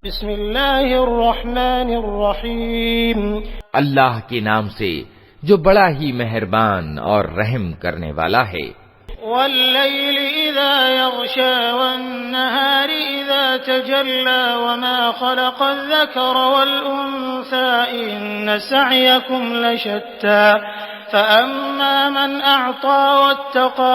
बिस्मिल्लाहिर्रहमानिर्रहीम। अल्लाह के नाम से जो बड़ा ही मेहरबान और रहम करने वाला है। वल्लैलि इज़ा यग़शा वन्नहारि इज़ा तजल्ला वमा ख़लक़ज़-ज़कर वल-उन्सा इन्न सअयकुम लशत्ता फ़अम्मा मन अअता वत्तक़ा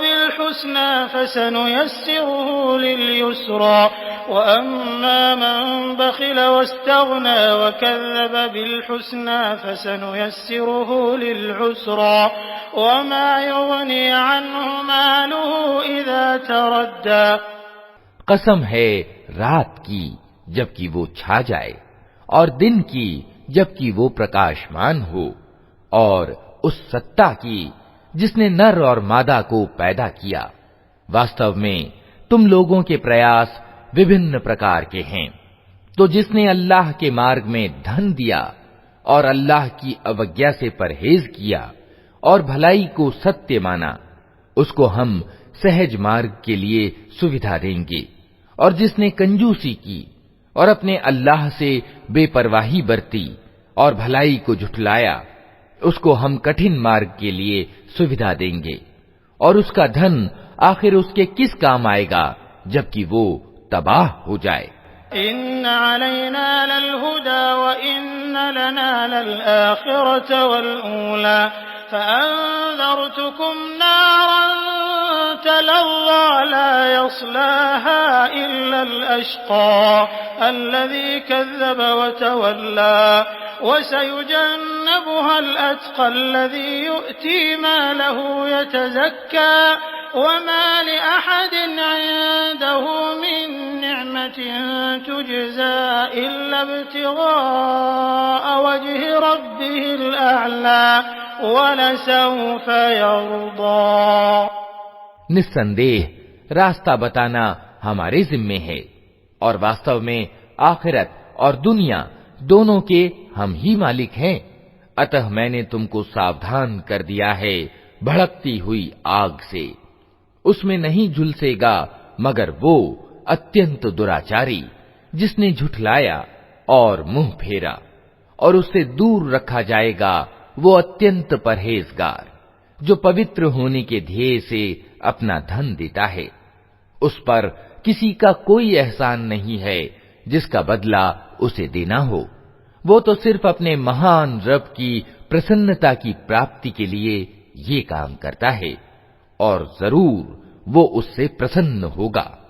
बिल-हुस्ना फसनुयस्सिरुहु लिल-युस्रा वअम्मा मन बख़िल वस्तग़ना वकज़्ज़ब बिल-हुस्ना फसनुयस्सिरुहु लिल-उस्रा वमा युग़नी अन्हु मालुहु इज़ा तरद्दा। कसम है रात की जबकि वो छा जाए और दिन की जबकि वो प्रकाशमान हो, और उस सत्ता की जिसने नर और मादा को पैदा किया। वास्तव में तुम लोगों के प्रयास विभिन्न प्रकार के हैं। तो जिसने अल्लाह के मार्ग में धन दिया और अल्लाह की अवज्ञा से परहेज किया और भलाई को सत्य माना, उसको हम सहज मार्ग के लिए सुविधा देंगे। और जिसने कंजूसी की और अपने अल्लाह से बेपरवाही बरती और भलाई को झुठलाया, उसको हम कठिन मार्ग के लिए सुविधा देंगे। और उसका धन आखिर उसके किस काम आएगा जबकि वो तबाह हो जाए। इन्न अलैना लल-हुदा व इन्न लना लल-आखिरत वल-ऊला फ़अन्ज़रतुकुम नारन तलज़्ज़ा ला यस्लाहा इल्ला अल-अश्क़ा अल्लज़ी कज़्ज़ब व तवल्ला वसयुजन्नबुहा अल-अत्क़ा अल्लज़ी यु'ती मालहु यतज़क्का वमा लिअहदिन इंदहु मिन निअमतिन तुजज़ा इल्ला इब्तिग़ाअ वज्हि रब्बिहिल अअला वलसौफ़ यर्दा। निस्संदेह रास्ता बताना हमारे जिम्मे है, और वास्तव में आखिरत और दुनिया दोनों के हम ही मालिक हैं। अतः मैंने तुमको सावधान कर दिया है भड़कती हुई आग से। उसमें नहीं झुलसेगा मगर वो अत्यंत दुराचारी जिसने झुठलाया और मुंह फेरा, और उससे दूर रखा जाएगा वो अत्यंत परहेजगार जो पवित्र होने के ध्येय से अपना धन देता है। उस पर किसी का कोई एहसान नहीं है जिसका बदला उसे देना हो। वो तो सिर्फ अपने महान रब की प्रसन्नता की प्राप्ति के लिए ये काम करता है, और जरूर वो उससे प्रसन्न होगा।